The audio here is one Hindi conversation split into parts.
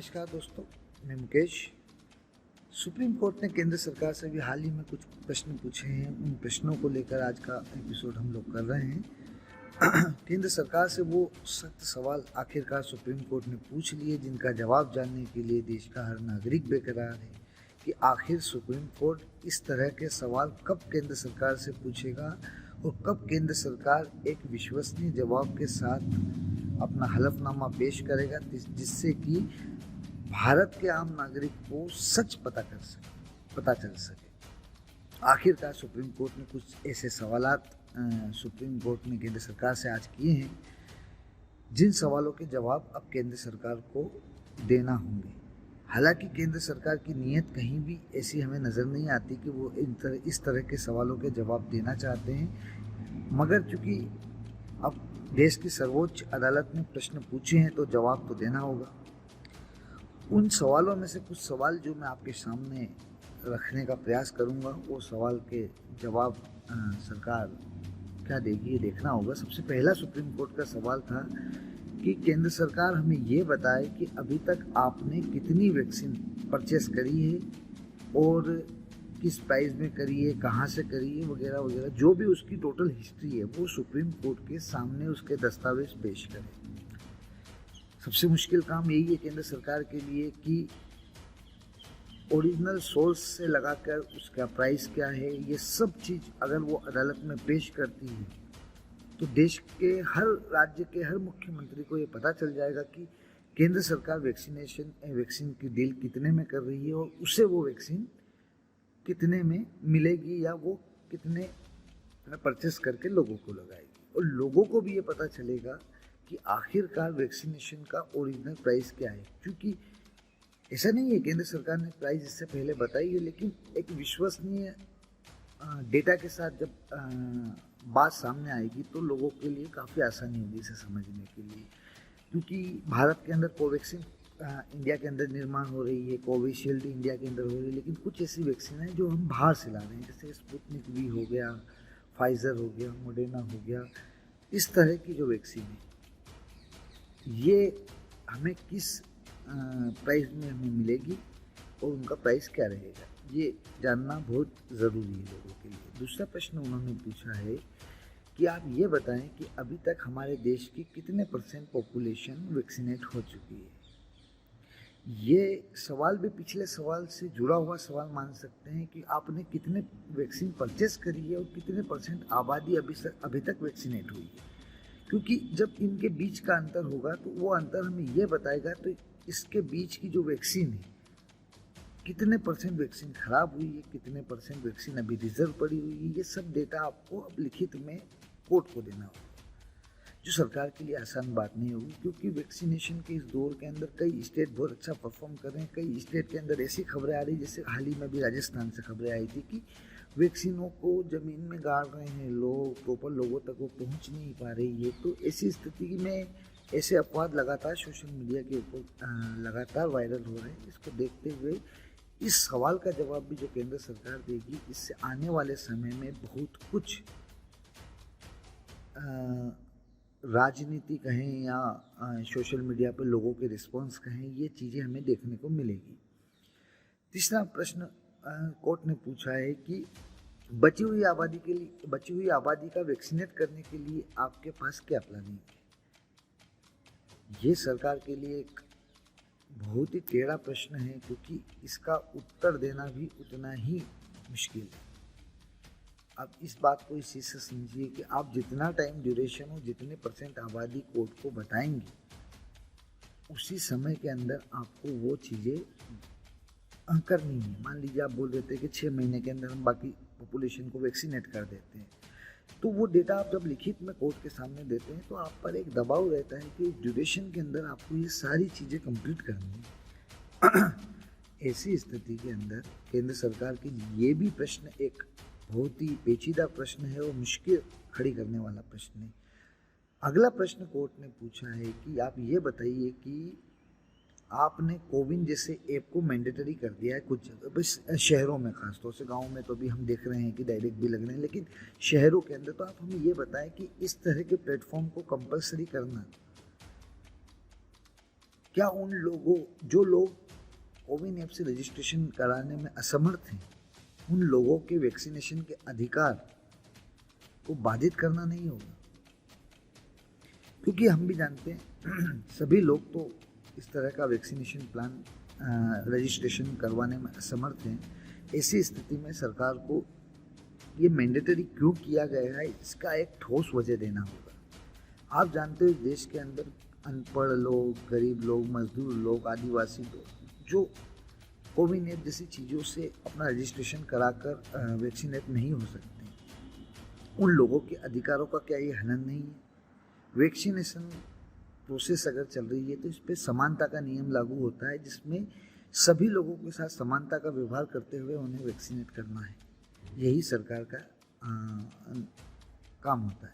नमस्कार दोस्तों, मैं मुकेश। सुप्रीम कोर्ट ने केंद्र सरकार से भी हाल ही में कुछ प्रश्न पूछे हैं। उन प्रश्नों को लेकर आज का एपिसोड हम लोग कर रहे हैं। केंद्र सरकार से वो सख्त सवाल आखिरकार सुप्रीम कोर्ट ने पूछ लिए, जिनका जवाब जानने के लिए देश का हर नागरिक बेकरार है कि आखिर सुप्रीम कोर्ट इस तरह के सवाल कब केंद्र सरकार से पूछेगा और कब केंद्र सरकार एक विश्वसनीय जवाब के साथ अपना हलफनामा पेश करेगा, जिससे कि भारत के आम नागरिक को सच पता चल सके। आखिरकार सुप्रीम कोर्ट ने कुछ ऐसे सवालात सुप्रीम कोर्ट ने केंद्र सरकार से आज किए हैं, जिन सवालों के जवाब अब केंद्र सरकार को देना होंगे। हालांकि केंद्र सरकार की नीयत कहीं भी ऐसी हमें नज़र नहीं आती कि वो इस तरह के सवालों के जवाब देना चाहते हैं, मगर चूंकि अब देश की सर्वोच्च अदालत ने प्रश्न पूछे हैं तो जवाब तो देना होगा। उन सवालों में से कुछ सवाल जो मैं आपके सामने रखने का प्रयास करूंगा, वो सवाल के जवाब सरकार क्या देगी ये देखना होगा। सबसे पहला सुप्रीम कोर्ट का सवाल था कि केंद्र सरकार हमें ये बताए कि अभी तक आपने कितनी वैक्सीन परचेस करी है और किस प्राइस में करी है, कहाँ से करी है, वगैरह वगैरह, जो भी उसकी टोटल हिस्ट्री है वो सुप्रीम कोर्ट के सामने उसके दस्तावेज पेश करें। सबसे मुश्किल काम यही है केंद्र सरकार के लिए कि ओरिजिनल सोर्स से लगाकर उसका प्राइस क्या है, ये सब चीज़ अगर वो अदालत में पेश करती है तो देश के हर राज्य के हर मुख्यमंत्री को ये पता चल जाएगा कि केंद्र सरकार वैक्सीन की डील कितने में कर रही है और उसे वो वैक्सीन कितने में मिलेगी या वो कितने परचेस करके लोगों को लगाएगी। और लोगों को भी ये पता चलेगा कि आखिरकार वैक्सीनेशन का ओरिजिनल प्राइस क्या है। क्योंकि ऐसा नहीं है, केंद्र सरकार ने प्राइस इससे पहले बताई है, लेकिन एक विश्वसनीय डेटा के साथ जब बात सामने आएगी तो लोगों के लिए काफ़ी आसानी होगी इसे समझने के लिए। क्योंकि भारत के अंदर कोवैक्सीन इंडिया के अंदर निर्माण हो रही है, कोविशील्ड इंडिया के अंदर हो रही है, लेकिन कुछ ऐसी वैक्सीन है जो हम बाहर से ला रहे हैं, जैसे स्पुतनिक वी हो गया, फाइज़र हो गया, मोडेना हो गया। इस तरह की जो वैक्सीन है ये हमें किस प्राइस में हमें मिलेगी और उनका प्राइस क्या रहेगा, ये जानना बहुत ज़रूरी है लोगों के लिए। दूसरा प्रश्न उन्होंने पूछा है कि आप ये बताएं कि अभी तक हमारे देश की कितने % पॉपुलेशन वैक्सीनेट हो चुकी है। ये सवाल भी पिछले सवाल से जुड़ा हुआ सवाल मान सकते हैं कि आपने कितने वैक्सीन परचेस करी है और कितने % आबादी अभी तक वैक्सीनेट हुई है। क्योंकि जब इनके बीच का अंतर होगा तो वो अंतर हमें ये बताएगा तो इसके बीच की जो वैक्सीन है कितने % वैक्सीन खराब हुई है, कितने % वैक्सीन अभी रिजर्व पड़ी हुई है, ये सब डेटा आपको अब लिखित में कोर्ट को देना होगा, जो सरकार के लिए आसान बात नहीं होगी। क्योंकि वैक्सीनेशन के इस दौर के अंदर कई स्टेट बहुत अच्छा परफॉर्म कर रहे हैं। कई स्टेट के अंदर ऐसी खबरें आ रही, जैसे हाल ही में भी राजस्थान से खबरें आई थी कि वैक्सीनों को ज़मीन में गाड़ रहे हैं लोग, प्रॉपर लोगों तक वो पहुँच नहीं पा रही है। तो ऐसी स्थिति में ऐसे अपवाद लगातार सोशल मीडिया के ऊपर लगातार वायरल हो रहे हैं। इसको देखते हुए इस सवाल का जवाब भी जो केंद्र सरकार देगी, इससे आने वाले समय में बहुत कुछ राजनीति कहें या सोशल मीडिया पर लोगों के रिस्पांस कहें, ये चीज़ें हमें देखने को मिलेगी। तीसरा प्रश्न कोर्ट ने पूछा है कि बची हुई आबादी का वैक्सीनेट करने के लिए आपके पास क्या प्लानिंग है। ये सरकार के लिए एक बहुत ही टेढ़ा प्रश्न है, क्योंकि इसका उत्तर देना भी उतना ही मुश्किल है। अब इस बात को इसी से समझिए कि आप जितना टाइम ड्यूरेशन हो, जितने % आबादी कोर्ट को बताएंगे, उसी समय के अंदर आपको वो चीज़ें करनी है। मान लीजिए आप बोल देते हैं कि 6 महीने के अंदर हम बाकी पॉपुलेशन को वैक्सीनेट कर देते हैं, तो वो डेटा आप जब लिखित में कोर्ट के सामने देते हैं तो आप पर एक दबाव रहता है कि ड्यूरेशन के अंदर आपको ये सारी चीज़ें कंप्लीट करनी है। ऐसी स्थिति के अंदर केंद्र सरकार के लिए ये भी प्रश्न एक बहुत ही पेचीदा प्रश्न है और मुश्किल खड़ी करने वाला प्रश्न है। अगला प्रश्न कोर्ट ने पूछा है कि आप ये बताइए कि आपने कोविन जैसे ऐप को मैंडेटरी कर दिया है कुछ बस शहरों में, खासतौर से गाँव में तो भी हम देख रहे हैं कि डायरेक्ट भी लग रहे हैं, लेकिन शहरों के अंदर तो आप हमें ये बताएं कि इस तरह के प्लेटफॉर्म को कंपलसरी करना क्या उन लोगों जो लोग कोविन ऐप से रजिस्ट्रेशन कराने में असमर्थ हैं, उन लोगों के वैक्सीनेशन के अधिकार को बाधित करना नहीं होगा? क्योंकि हम भी जानते हैं सभी लोग तो इस तरह का वैक्सीनेशन प्लान रजिस्ट्रेशन करवाने में असमर्थ हैं। ऐसी स्थिति में सरकार को ये मैंडेटरी क्यों किया गया है, इसका एक ठोस वजह देना होगा। आप जानते हो देश के अंदर अनपढ़ लोग, गरीब लोग, मजदूर लोग, आदिवासी लोग जो कोविन ऐप जैसी चीज़ों से अपना रजिस्ट्रेशन कराकर वैक्सीनेट नहीं हो सकते, उन लोगों के अधिकारों का क्या ये हनन नहीं है? वैक्सीनेशन प्रोसेस अगर चल रही है तो इस पर समानता का नियम लागू होता है, जिसमें सभी लोगों के साथ समानता का व्यवहार करते हुए उन्हें वैक्सीनेट करना है। यही सरकार का काम होता है।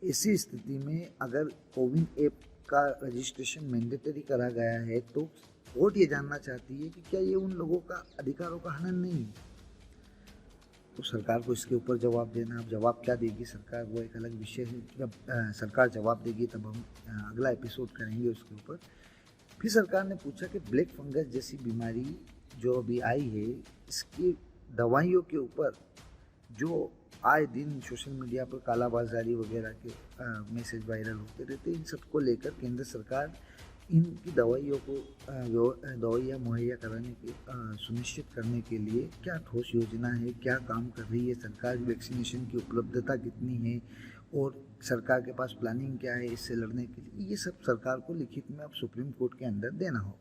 ऐसी स्थिति में अगर कोविन ऐप का रजिस्ट्रेशन मैंडेटरी करा गया है तो कोर्ट ये जानना चाहती है कि क्या ये उन लोगों का अधिकारों का हनन नहीं है? तो सरकार को इसके ऊपर जवाब देना। अब जवाब क्या देगी सरकार, वो एक अलग विषय है। जब सरकार जवाब देगी तब हम अगला एपिसोड करेंगे उसके ऊपर। फिर सरकार ने पूछा कि ब्लैक फंगस जैसी बीमारी जो अभी आई है, इसकी दवाइयों के ऊपर जो आए दिन सोशल मीडिया पर कालाबाजारी वगैरह के मैसेज वायरल होते रहते, इन सबको लेकर केंद्र सरकार इनकी दवाइयों को दवाइयाँ मुहैया कराने के सुनिश्चित करने के लिए क्या ठोस योजना है, क्या काम कर रही है सरकार, वैक्सीनेशन की उपलब्धता कितनी है और सरकार के पास प्लानिंग क्या है इससे लड़ने के लिए, ये सब सरकार को लिखित में अब सुप्रीम कोर्ट के अंदर देना होगा।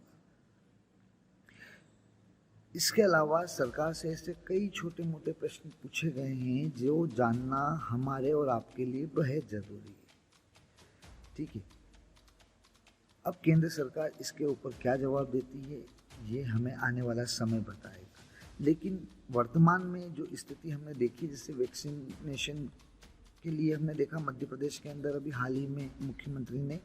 इसके अलावा सरकार से ऐसे कई छोटे मोटे प्रश्न पूछे गए हैं जो जानना हमारे और आपके लिए बेहद ज़रूरी है। ठीक है, अब केंद्र सरकार इसके ऊपर क्या जवाब देती है ये हमें आने वाला समय बताएगा। लेकिन वर्तमान में जो स्थिति हमने देखी, जैसे वैक्सीनेशन के लिए हमने देखा मध्य प्रदेश के अंदर अभी हाल ही में मुख्यमंत्री ने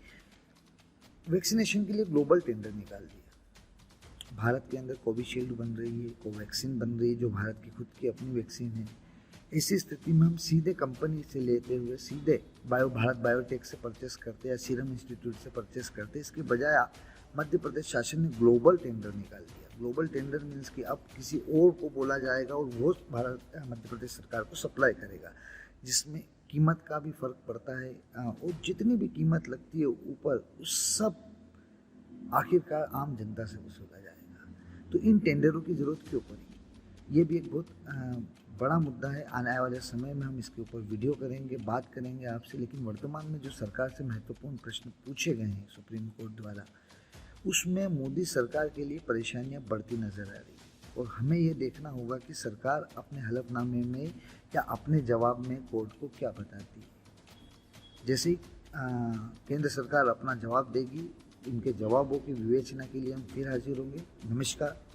वैक्सीनेशन के लिए ग्लोबल टेंडर निकाल दिया। भारत के अंदर कोविशील्ड बन रही है, कोवैक्सीन बन रही है जो भारत की खुद की अपनी वैक्सीन है। ऐसी स्थिति में हम सीधे कंपनी से लेते हुए सीधे भारत बायोटेक से परचेस करते या सीरम इंस्टीट्यूट से परचेस करते, इसके बजाय मध्य प्रदेश शासन ने ग्लोबल टेंडर निकाल दिया। ग्लोबल टेंडर मीन्स कि अब किसी और को बोला जाएगा और वो मध्य प्रदेश सरकार को सप्लाई करेगा, जिसमें कीमत का भी फर्क पड़ता है और जितनी भी कीमत लगती है ऊपर, उस सब आखिरकार आम जनता से वसूला जाएगा। तो इन टेंडरों की ज़रूरत क्यों पड़ी, ये भी एक बहुत बड़ा मुद्दा है। आने वाले समय में हम इसके ऊपर वीडियो करेंगे, बात करेंगे आपसे। लेकिन वर्तमान में जो सरकार से महत्वपूर्ण प्रश्न पूछे गए हैं सुप्रीम कोर्ट द्वारा, उसमें मोदी सरकार के लिए परेशानियां बढ़ती नजर आ रही है और हमें ये देखना होगा कि सरकार अपने हलफनामे में या अपने जवाब में कोर्ट को क्या बताती है। जैसे ही केंद्र सरकार अपना जवाब देगी, इनके जवाबों की विवेचना के लिए हम फिर हाजिर होंगे। नमस्कार।